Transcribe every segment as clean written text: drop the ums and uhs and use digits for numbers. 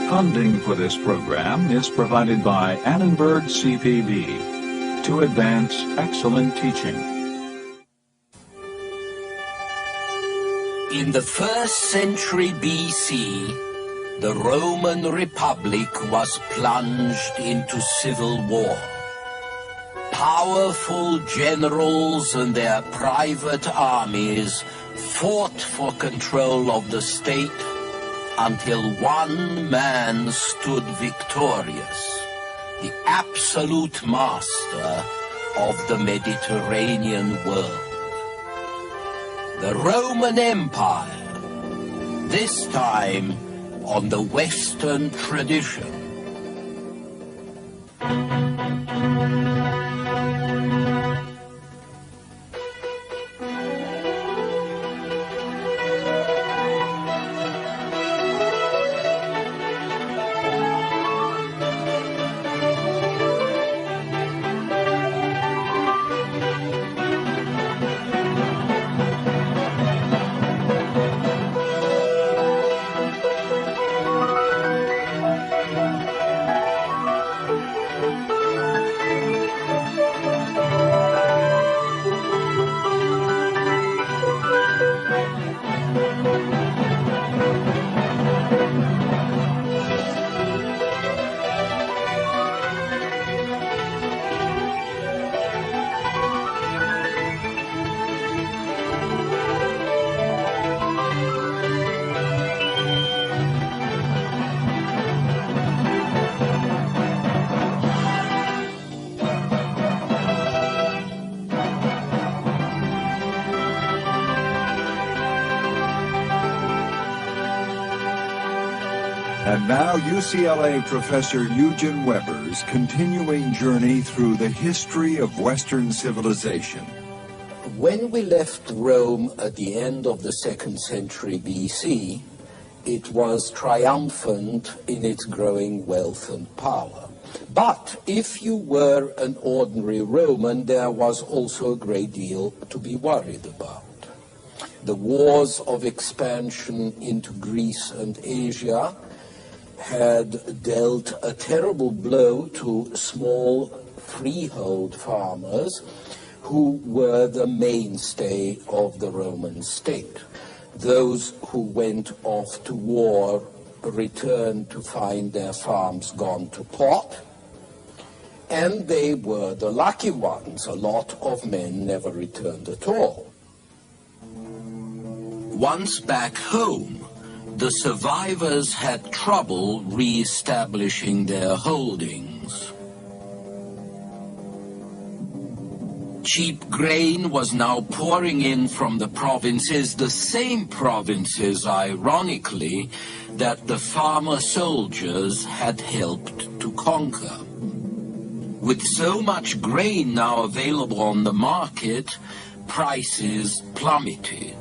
Funding for this program is provided by Annenberg CPB to advance excellent teaching. In the 1st century BC, the Roman Republic was plunged into civil war. Powerful generals and their private armies fought for control of the state until one man stood victorious, the absolute master of the Mediterranean world. The Roman Empire, this time on the Western tradition. And now UCLA Professor Eugen Weber's continuing journey through the history of Western civilization. When we left Rome at the end of the 2nd century BC, it was triumphant in its growing wealth and power. But if you were an ordinary Roman, there was also a great deal to be worried about. The wars of expansion into Greece and Asia had dealt a terrible blow to small freehold farmers who were the mainstay of the Roman state. Those who went off to war returned to find their farms gone to pot, and they were the lucky ones. A lot of men never returned at all. Once back home, the survivors had trouble re-establishing their holdings. Cheap grain was now pouring in from the provinces, the same provinces, ironically, that the farmer soldiers had helped to conquer. With so much grain now available on the market, prices plummeted.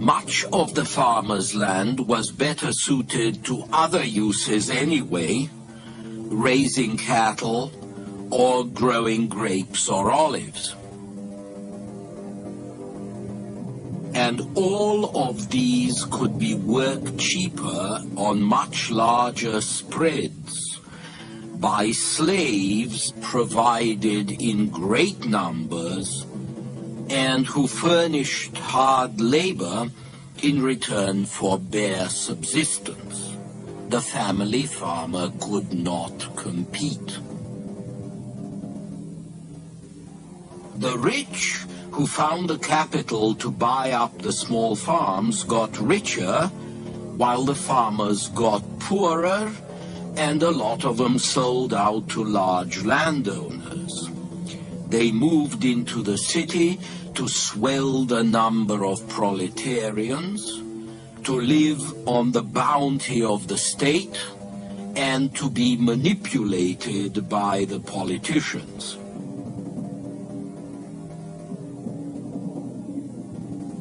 Much of the farmer's land was better suited to other uses anyway, raising cattle or growing grapes or olives. And all of these could be worked cheaper on much larger spreads by slaves provided in great numbers and who furnished hard labor in return for bare subsistence. The family farmer could not compete. The rich who found the capital to buy up the small farms got richer, while the farmers got poorer, and a lot of them sold out to large landowners. They moved into the city to swell the number of proletarians, to live on the bounty of the state, and to be manipulated by the politicians.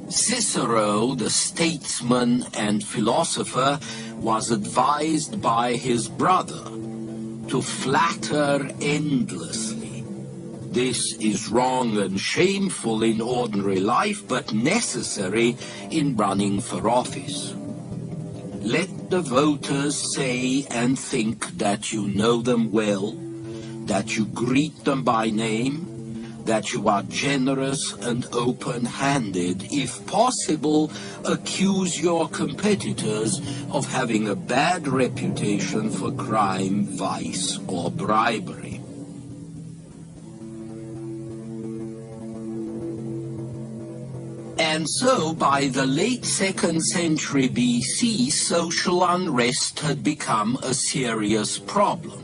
Cicero, the statesman and philosopher, was advised by his brother to flatter endlessly, This is wrong and shameful in ordinary life, but necessary in running for office. Let the voters say and think that you know them well, that you greet them by name, that you are generous and open-handed. If possible, accuse your competitors of having a bad reputation for crime, vice, or bribery. And so, by the late 2nd century BC, social unrest had become a serious problem.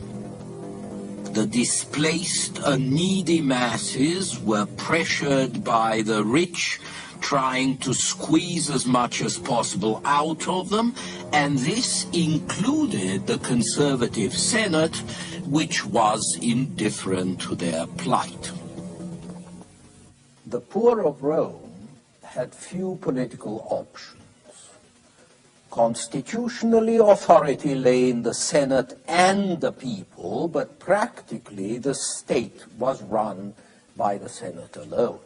The displaced and needy masses were pressured by the rich, trying to squeeze as much as possible out of them, and this included the conservative Senate, which was indifferent to their plight. The poor of Rome had few political options. Constitutionally, authority lay in the Senate and the people, but practically the state was run by the Senate alone.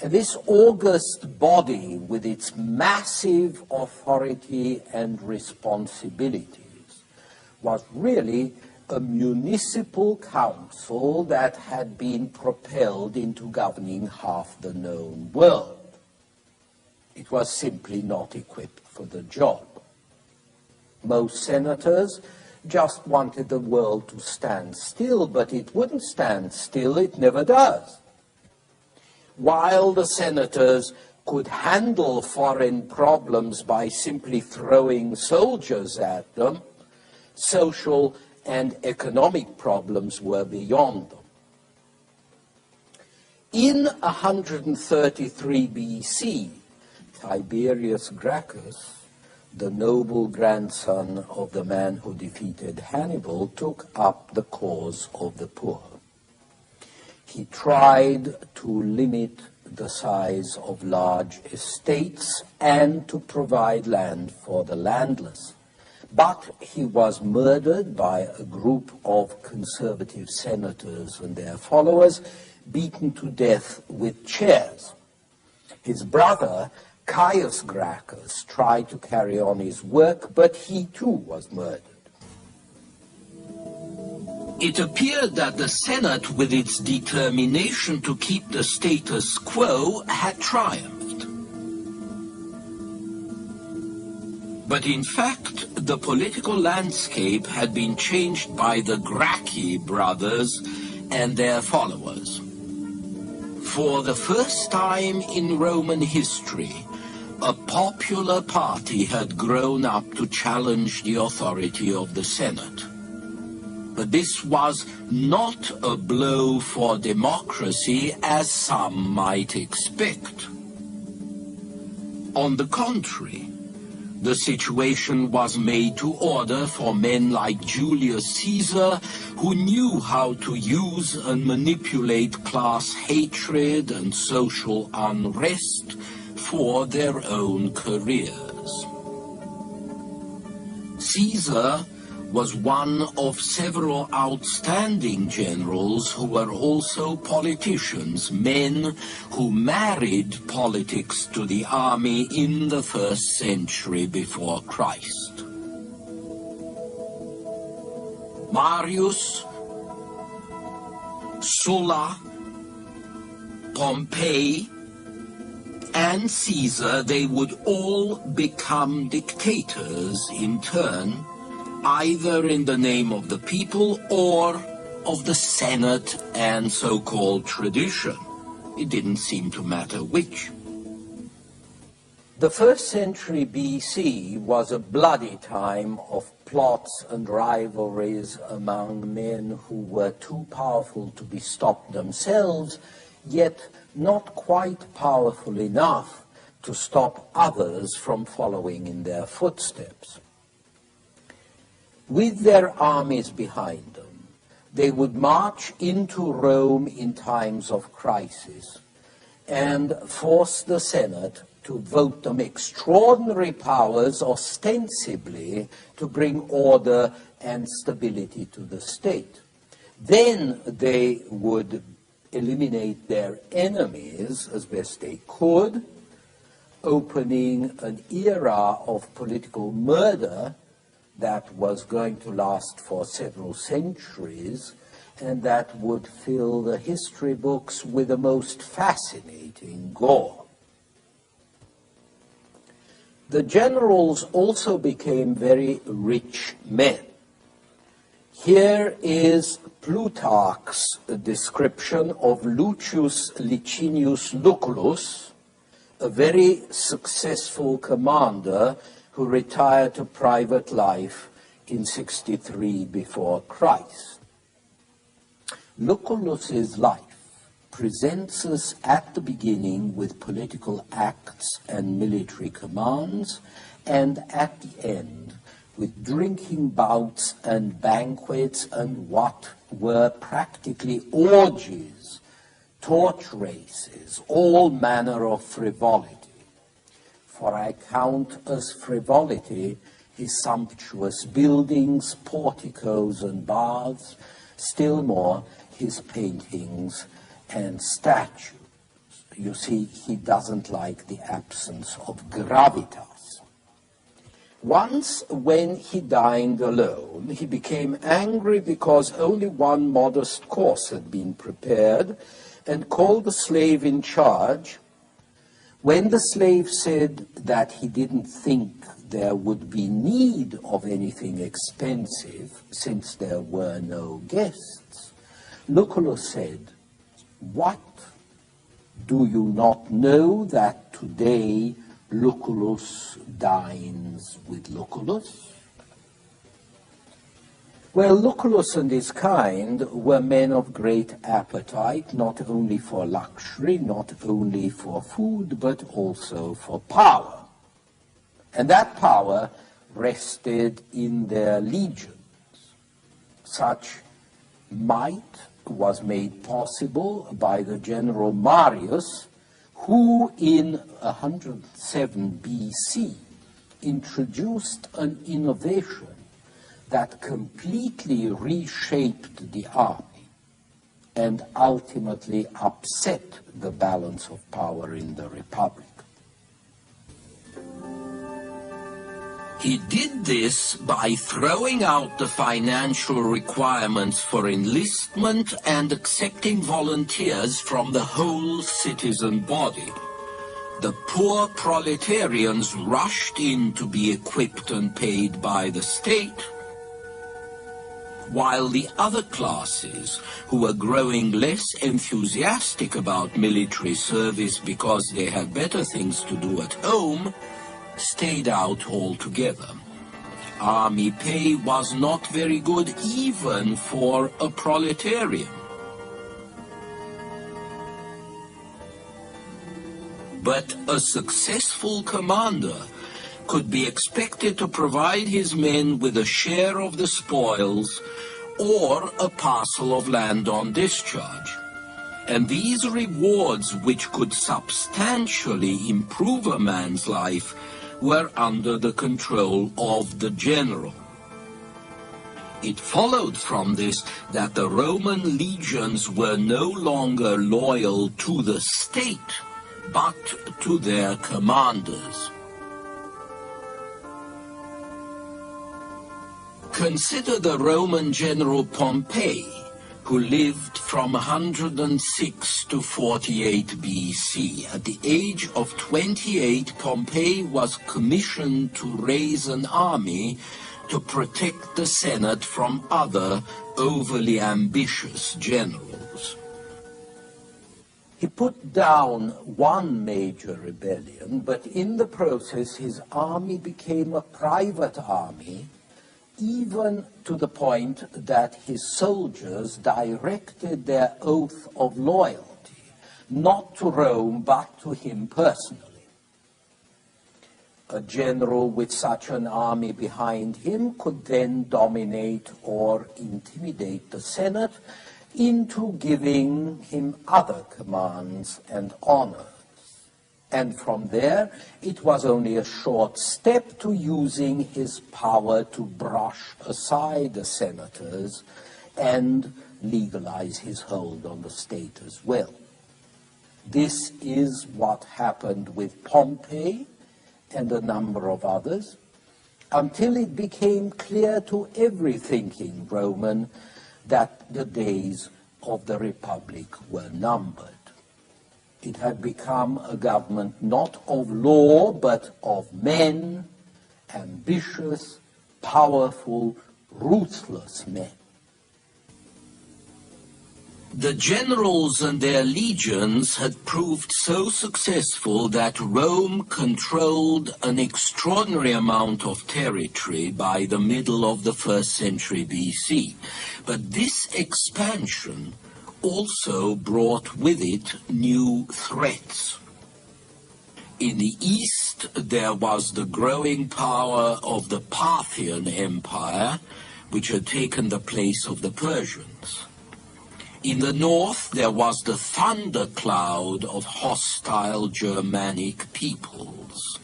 And this august body, with its massive authority and responsibilities, was really a municipal council that had been propelled into governing half the known world. It was simply not equipped for the job. Most senators just wanted the world to stand still, but it wouldn't stand still, it never does. While the senators could handle foreign problems by simply throwing soldiers at them, social and economic problems were beyond them. In 133 BC, Tiberius Gracchus, the noble grandson of the man who defeated Hannibal, took up the cause of the poor. He tried to limit the size of large estates and to provide land for the landless. But he was murdered by a group of conservative senators and their followers, beaten to death with chairs. His brother, Caius Gracchus, tried to carry on his work, but he too was murdered. It appeared that the Senate, with its determination to keep the status quo, had triumphed. But in fact, the political landscape had been changed by the Gracchi brothers and their followers. For the first time in Roman history, a popular party had grown up to challenge the authority of the Senate. But this was not a blow for democracy, as some might expect. On the contrary, the situation was made to order for men like Julius Caesar, who knew how to use and manipulate class hatred and social unrest for their own careers. Caesar was one of several outstanding generals who were also politicians, men who married politics to the army in the 1st century before Christ. Marius, Sulla, Pompey, and Caesar, they would all become dictators in turn, either in the name of the people or of the Senate and so-called tradition. It didn't seem to matter which. The 1st century BC was a bloody time of plots and rivalries among men who were too powerful to be stopped themselves, yet not quite powerful enough to stop others from following in their footsteps. With their armies behind them, they would march into Rome in times of crisis and force the Senate to vote them extraordinary powers, ostensibly to bring order and stability to the state. Then they would eliminate their enemies as best they could, opening an era of political murder that was going to last for several centuries and that would fill the history books with the most fascinating gore. The generals also became very rich men. Here is Plutarch's description of Lucius Licinius Lucullus, a very successful commander who retired to private life in 63 before Christ. Lucullus's life presents us at the beginning with political acts and military commands, and at the end with drinking bouts and banquets and what were practically orgies, torch races, all manner of frivolity. For I count as frivolity his sumptuous buildings, porticos and baths, still more his paintings and statues. You see, he doesn't like the absence of gravitas. Once, when he dined alone, he became angry because only one modest course had been prepared, and called the slave in charge. When the slave said that he didn't think there would be need of anything expensive, since there were no guests, Lucullus said, "What? Do you not know that today Lucullus dines with Lucullus?" Well, Lucullus and his kind were men of great appetite, not only for luxury, not only for food, but also for power. And that power rested in their legions. Such might was made possible by the general Marius, who in 107 BC introduced an innovation that completely reshaped the army and ultimately upset the balance of power in the Republic. He did this by throwing out the financial requirements for enlistment and accepting volunteers from the whole citizen body. The poor proletarians rushed in to be equipped and paid by the state, while the other classes, who were growing less enthusiastic about military service because they had better things to do at home, stayed out altogether. Army pay was not very good even for a proletarian. But a successful commander could be expected to provide his men with a share of the spoils or a parcel of land on discharge. And these rewards, which could substantially improve a man's life, were under the control of the general. It followed from this that the Roman legions were no longer loyal to the state, but to their commanders. Consider the Roman general Pompey, who lived from 106 to 48 BC. At the age of 28, Pompey was commissioned to raise an army to protect the Senate from other overly ambitious generals. He put down one major rebellion, but in the process his army became a private army, even to the point that his soldiers directed their oath of loyalty, not to Rome, but to him personally. A general with such an army behind him could then dominate or intimidate the Senate into giving him other commands and honors. And from there, it was only a short step to using his power to brush aside the senators and legalize his hold on the state as well. This is what happened with Pompey and a number of others, until it became clear to every thinking Roman that the days of the Republic were numbered. It had become a government not of law, but of men, ambitious, powerful, ruthless men. The generals and their legions had proved so successful that Rome controlled an extraordinary amount of territory by the middle of the 1st century BC. But this expansion also brought with it new threats. In the east, there was the growing power of the Parthian Empire, which had taken the place of the Persians. In the north, there was the thundercloud of hostile Germanic peoples.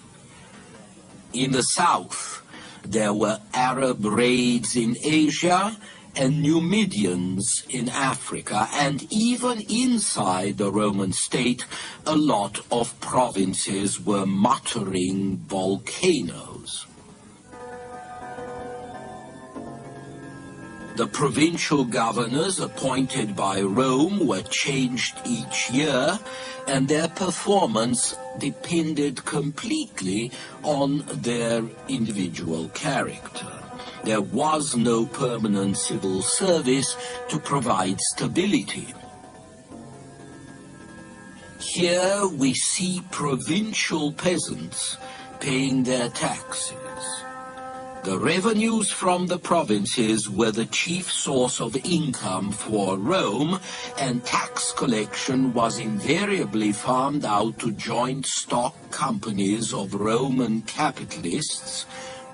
In the south, there were Arab raids in Asia and Numidians in Africa, and even inside the Roman state, a lot of provinces were muttering volcanoes. The provincial governors appointed by Rome were changed each year, and their performance depended completely on their individual character. There was no permanent civil service to provide stability. Here we see provincial peasants paying their taxes. The revenues from the provinces were the chief source of income for Rome, and tax collection was invariably farmed out to joint stock companies of Roman capitalists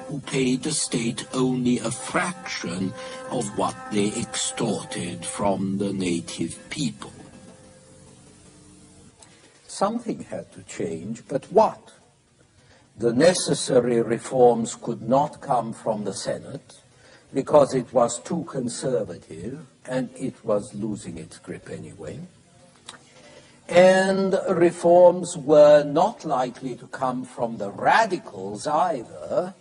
who paid the state only a fraction of what they extorted from the native people. Something had to change, but what? The necessary reforms could not come from the Senate because it was too conservative and it was losing its grip anyway. And reforms were not likely to come from the radicals either,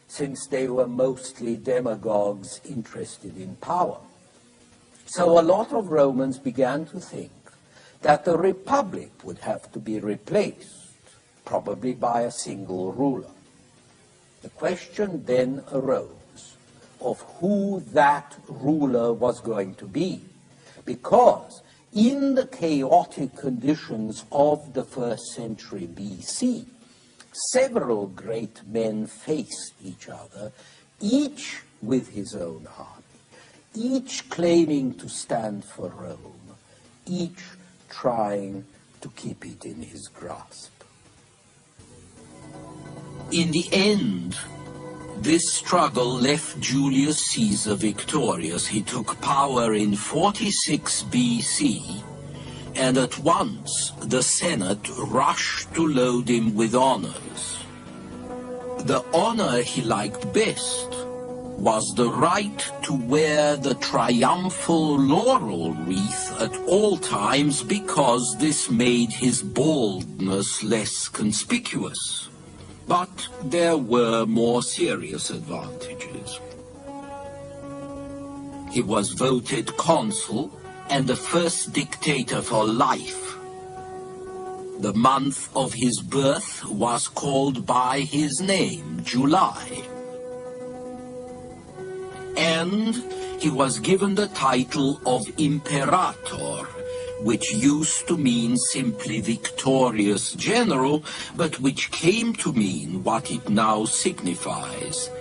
since they were mostly demagogues interested in power. So a lot of Romans began to think that the Republic would have to be replaced, probably by a single ruler. The question then arose of who that ruler was going to be, because in the chaotic conditions of the 1st century BC, several great men faced each other, each with his own army, each claiming to stand for Rome, each trying to keep it in his grasp. In the end, this struggle left Julius Caesar victorious. He took power in 46 BC, and at once the Senate rushed to load him with honors. The honor he liked best was the right to wear the triumphal laurel wreath at all times, because this made his baldness less conspicuous. But there were more serious advantages. He was voted consul and the first dictator for life. The month of his birth was called by his name, July. And he was given the title of Imperator, which used to mean simply victorious general, but which came to mean what it now signifies: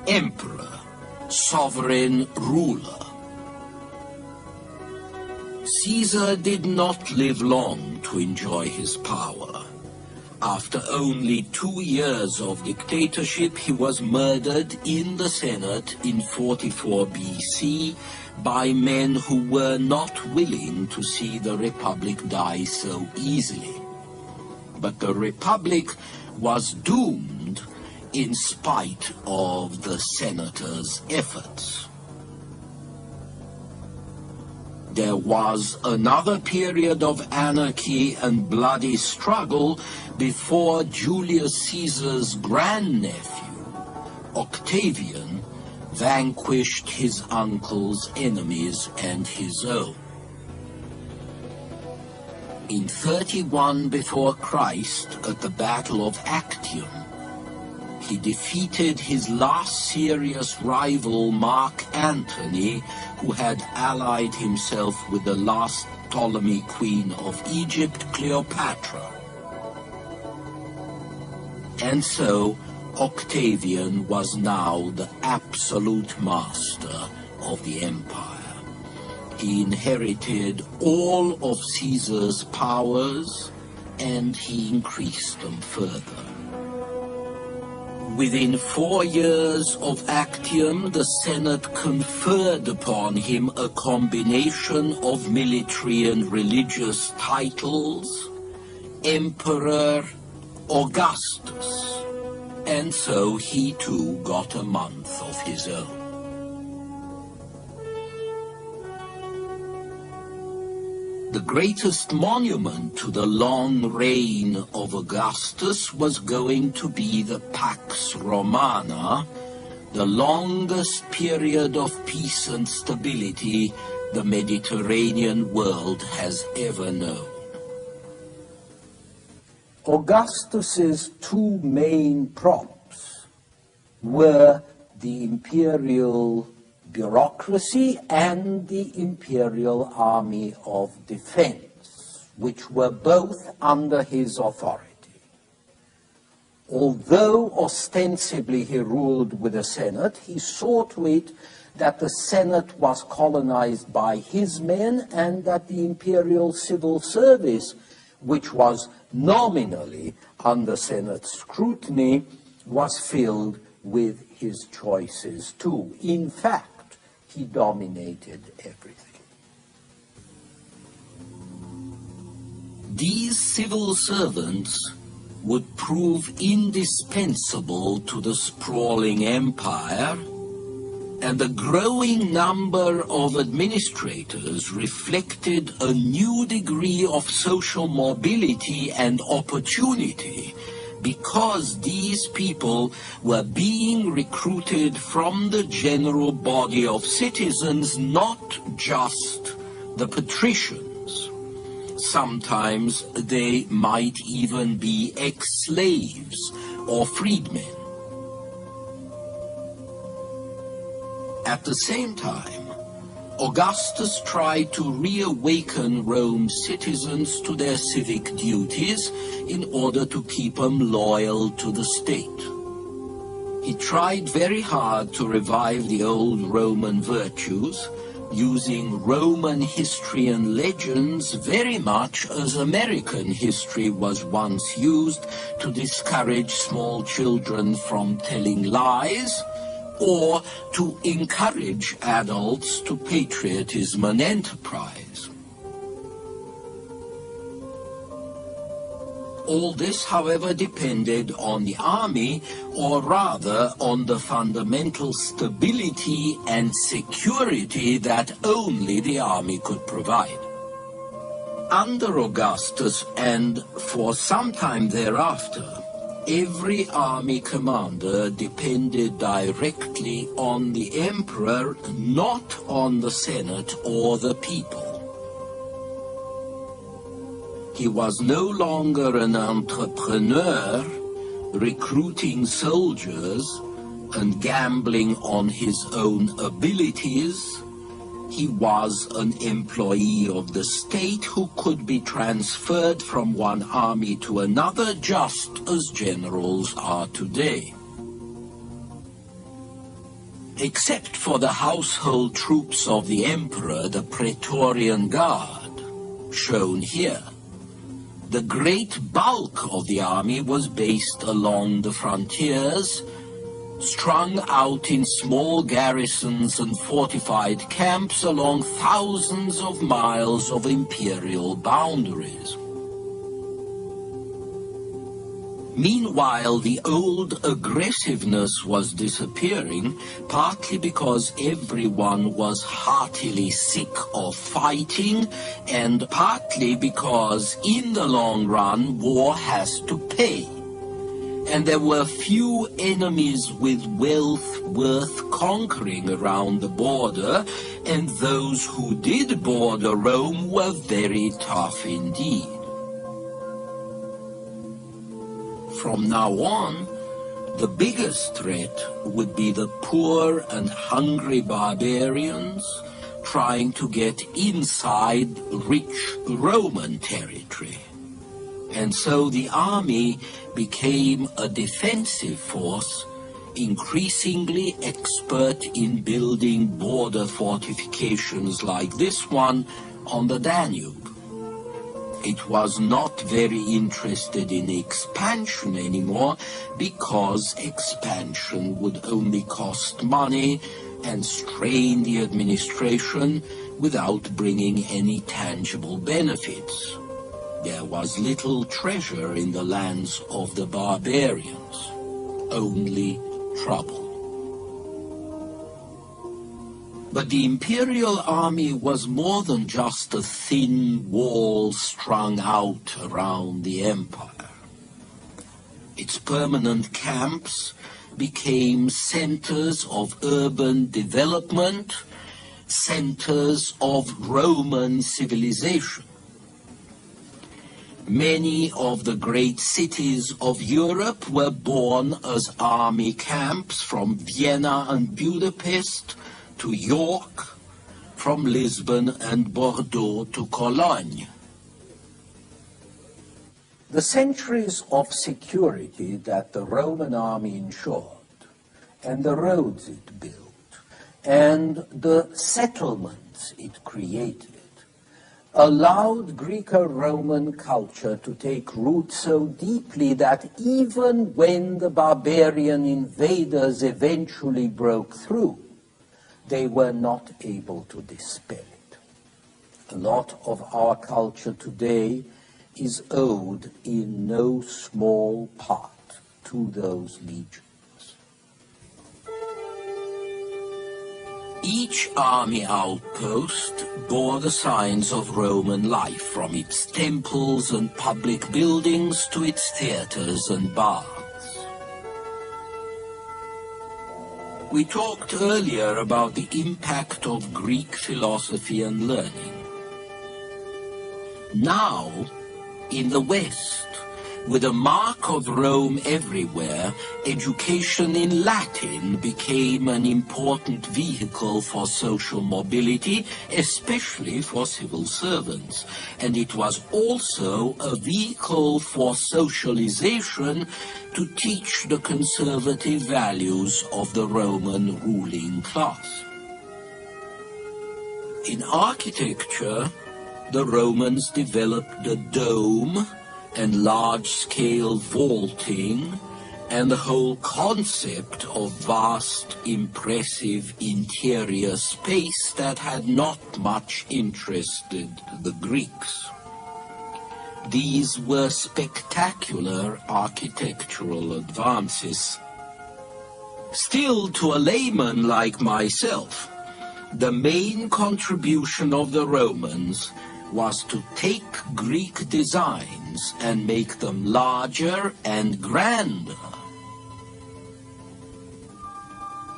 emperor, sovereign ruler. Caesar did not live long to enjoy his power. After only 2 years of dictatorship, he was murdered in the Senate in 44 BC by men who were not willing to see the Republic die so easily. But the Republic was doomed in spite of the senators' efforts. there was another period of anarchy and bloody struggle before Julius Caesar's grandnephew, Octavian, vanquished his uncle's enemies and his own. In 31 before Christ, at the Battle of Actium, he defeated his last serious rival, Mark Antony, who had allied himself with the last Ptolemy queen of Egypt, Cleopatra. And so, Octavian was now the absolute master of the empire. He inherited all of Caesar's powers, and he increased them further. Within 4 years of Actium, the Senate conferred upon him a combination of military and religious titles, Emperor Augustus, and so he too got a month of his own. The greatest monument to the long reign of Augustus was going to be the Pax Romana, the longest period of peace and stability the Mediterranean world has ever known. Augustus's two main props were the imperial bureaucracy and the imperial army of defense, which were both under his authority. Although ostensibly he ruled with the Senate, he saw to it that the Senate was colonized by his men and that the imperial civil service, which was nominally under Senate scrutiny, was filled with his choices too. In fact, he dominated everything. These civil servants would prove indispensable to the sprawling empire, and the growing number of administrators reflected a new degree of social mobility and opportunity, because these people were being recruited from the general body of citizens, not just the patricians. Sometimes they might even be ex-slaves or freedmen. At the same time, Augustus tried to reawaken Rome's citizens to their civic duties in order to keep them loyal to the state. He tried very hard to revive the old Roman virtues, using Roman history and legends very much as American history was once used to discourage small children from telling lies, or to encourage adults to patriotism and enterprise. All this, however, depended on the army, or rather on the fundamental stability and security that only the army could provide. Under Augustus, and for some time thereafter, every army commander depended directly on the emperor, not on the Senate or the people. He was no longer an entrepreneur, recruiting soldiers and gambling on his own abilities. He was an employee of the state who could be transferred from one army to another, just as generals are today. Except for the household troops of the emperor, the Praetorian Guard, shown here, the great bulk of the army was based along the frontiers, strung out in small garrisons and fortified camps along thousands of miles of imperial boundaries. Meanwhile, the old aggressiveness was disappearing, partly because everyone was heartily sick of fighting, and partly because, in the long run, war has to pay. And there were few enemies with wealth worth conquering around the border, and those who did border Rome were very tough indeed. From now on, the biggest threat would be the poor and hungry barbarians trying to get inside rich Roman territory. And so the army became a defensive force, increasingly expert in building border fortifications like this one on the Danube. It was not very interested in expansion anymore, because expansion would only cost money and strain the administration without bringing any tangible benefits. There was little treasure in the lands of the barbarians, only trouble. But the imperial army was more than just a thin wall strung out around the empire. Its permanent camps became centers of urban development, centers of Roman civilization. Many of the great cities of Europe were born as army camps, from Vienna and Budapest to York, from Lisbon and Bordeaux to Cologne. The centuries of security that the Roman army ensured, and the roads it built, and the settlements it created, allowed Greco-Roman culture to take root so deeply that even when the barbarian invaders eventually broke through, they were not able to dispel it. A lot of our culture today is owed in no small part to those legions. Each army outpost bore the signs of Roman life, from its temples and public buildings to its theaters and baths. We talked earlier about the impact of Greek philosophy and learning. Now, in the West, with a mark of Rome everywhere, education in Latin became an important vehicle for social mobility, especially for civil servants. And it was also a vehicle for socialization to teach the conservative values of the Roman ruling class. In architecture, the Romans developed the dome and large-scale vaulting, and the whole concept of vast, impressive interior space that had not much interested the Greeks. These were spectacular architectural advances. Still, to a layman like myself, the main contribution of the Romans was to take Greek designs and make them larger and grander.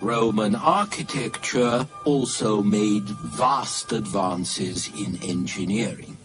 Roman architecture also made vast advances in engineering.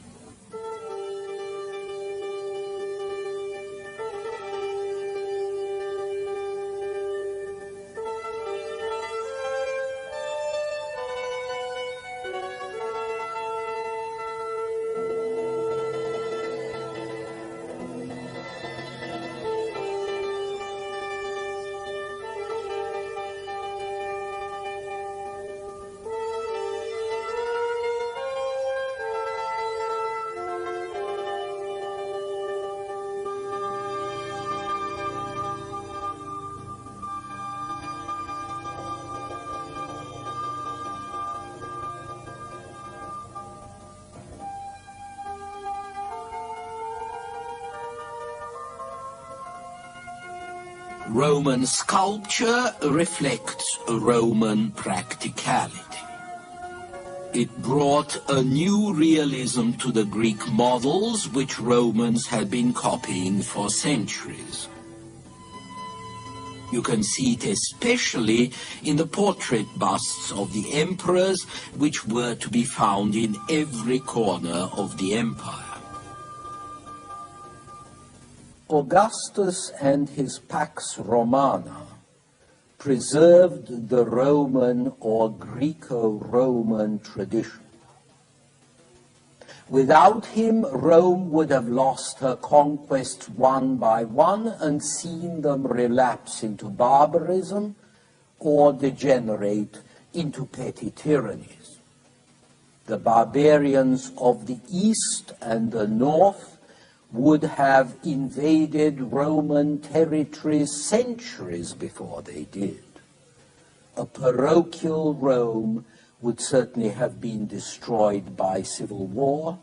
Roman sculpture reflects Roman practicality. It brought a new realism to the Greek models which Romans had been copying for centuries. You can see it especially in the portrait busts of the emperors, which were to be found in every corner of the empire. Augustus and his Pax Romana preserved the Roman or Greco-Roman tradition. Without him, Rome would have lost her conquests one by one and seen them relapse into barbarism or degenerate into petty tyrannies. The barbarians of the east and the north would have invaded Roman territories centuries before they did. A parochial Rome would certainly have been destroyed by civil war,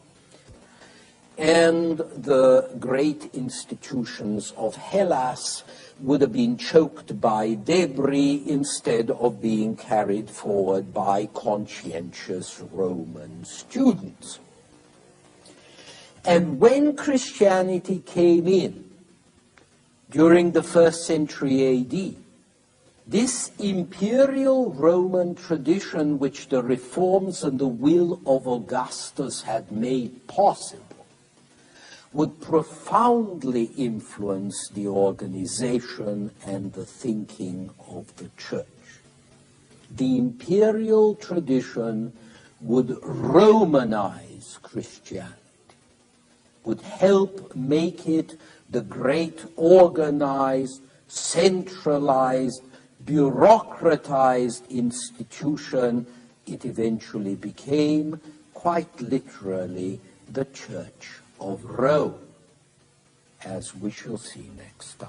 and the great institutions of Hellas would have been choked by debris instead of being carried forward by conscientious Roman students. And when Christianity came in during the 1st century AD, this imperial Roman tradition which the reforms and the will of Augustus had made possible would profoundly influence the organization and the thinking of the church. The imperial tradition would Romanize Christianity, would help make it the great organized, centralized, bureaucratized institution it eventually became, quite literally the Church of Rome, as we shall see next time.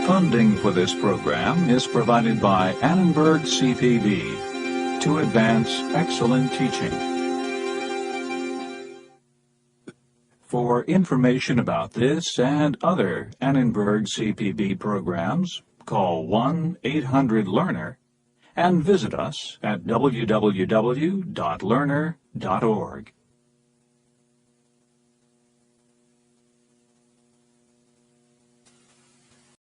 Funding for this program is provided by Annenberg CPB to advance excellent teaching. For information about this and other Annenberg CPB programs, call 1-800-LEARNER and visit us at www.learner.org.